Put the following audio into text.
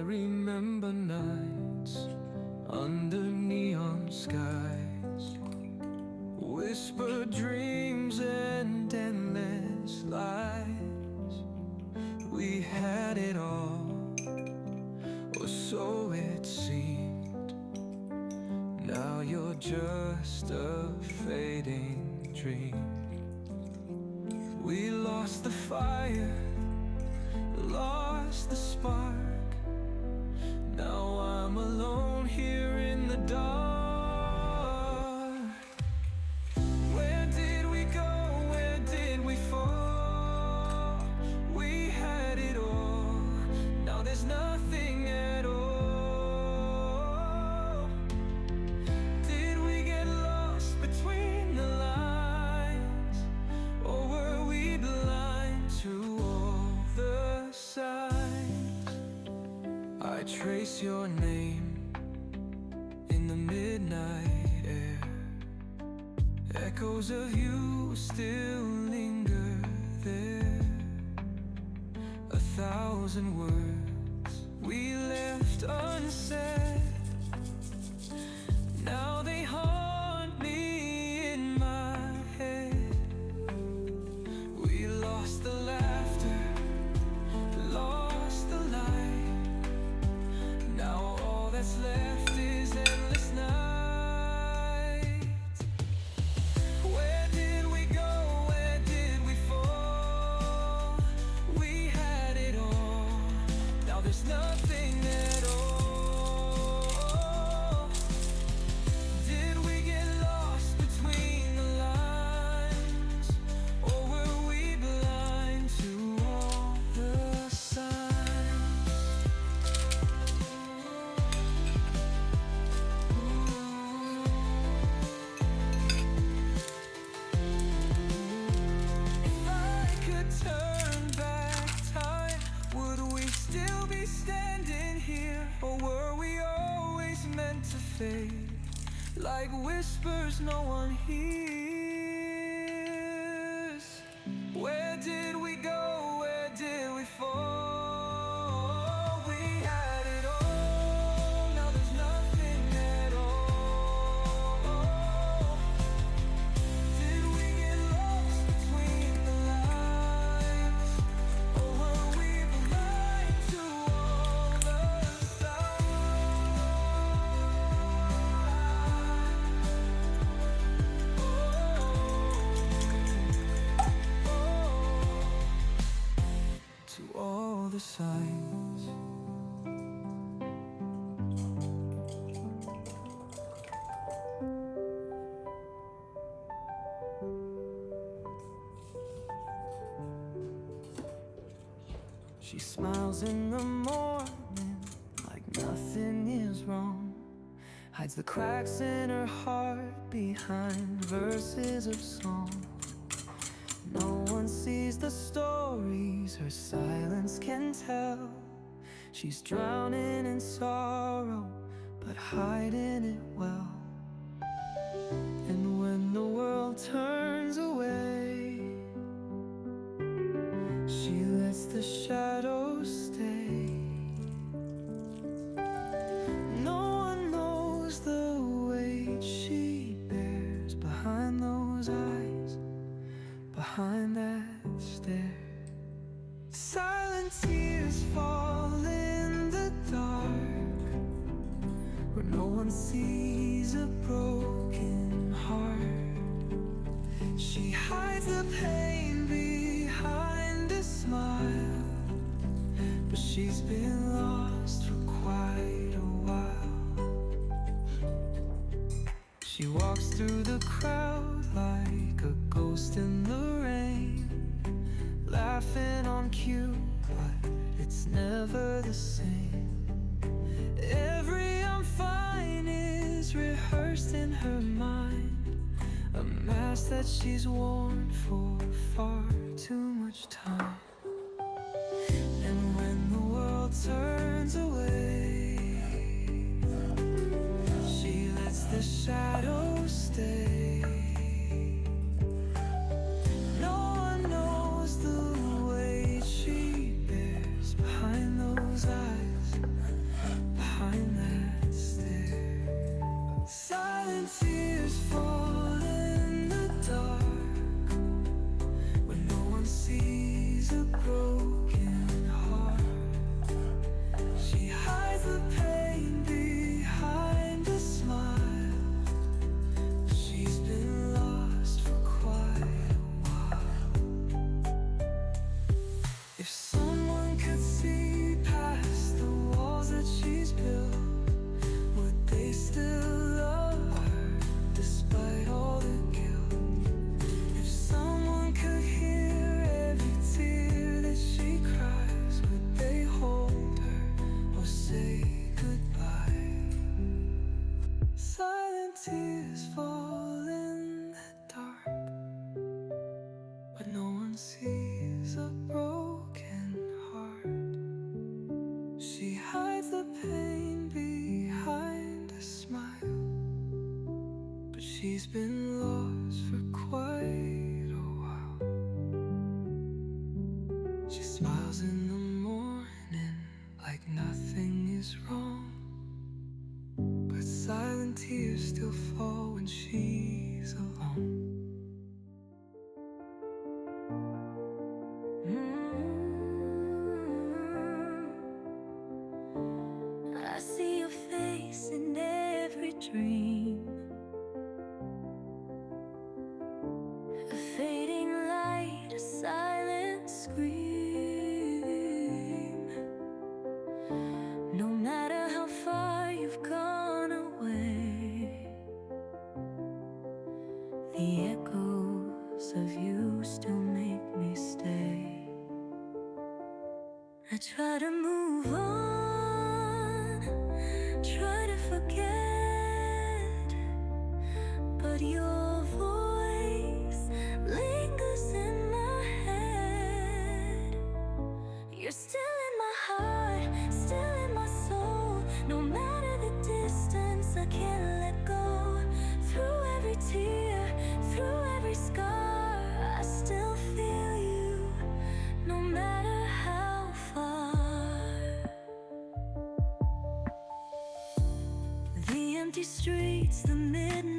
remember nights under neon skies, whispered dreams and endless lies. We had it all, or so it seemed. Now you're just a fading dream. We lost the fire, lost the spark. Now I'm alone here in the dark. Where did we go? Where did we fall? We had it all. Now there's nothing at all. Did we get lost between the lines? Or were we blind to all the signs? I trace your name in the midnight air. Echoes of you still linger there. 1,000 words we left unsaid, now they haunt me in my head. We lost the laughter, lost the light. Now all that's left is endless night. Where did we go? Where did we fall? We had it all. Now there's nothing at all. Did we get lost between the lines? Or were we blind to all the signs? If I could turn back time, would we still be standing here? Or were we always meant to fade, like whispers no one hears? Where did we go? Where did we fall? We had it all, now there's nothing at all. Did we get lost between the lines? Or were we blind to all the signs? To all the signs. She smiles in the morning like nothing is wrong, hides the cracks in her heart behind verses of song. No one sees the stories her silence can tell. She's drowning in sorrow, but hiding it well. And when the world turns away, she lets the shadows stay. No one knows the weight she bears behind those eyes, behind that stare. Silent tears fall in the dark, where no one sees a broken heart. She hides the pain behind a smile, but she's been lost for quite a while. She walks through the crowd like a ghost in the rain, laughing on cue, but it's never the same. Every I'm fine is rehearsed in her mind, a mask that she's worn for far too much time. And when the world turns away, she lets the shadows stay. No one knows the weight she bears behind those eyes, tears fall in the dark when no one sees a broken heart. She hides the pain behind a smile. She's been lost for quite a while. If someone could see past the walls that she's built, would they still love her despite all the guilt? If someone could hear every tear that she cries, would they hold her or say goodbye? Silent tears fall in the dark when no one sees a broken heart. She hides the pain behind a smile, but she's been lost for quite a while. She smiles in the morning like nothing is wrong, but silent tears still fall when she's alone. I see your face in every dream, a fading light, a silent scream. No matter how far you've gone away, the echoes of you still make me stay. I try to move on, try to forget, but your voice lingers in my head. You're still in my heart, still in my soul. No matter the distance, I can't let go. Through every tear, through every scar, I still feel you, no matter how far. The empty streets, the midnight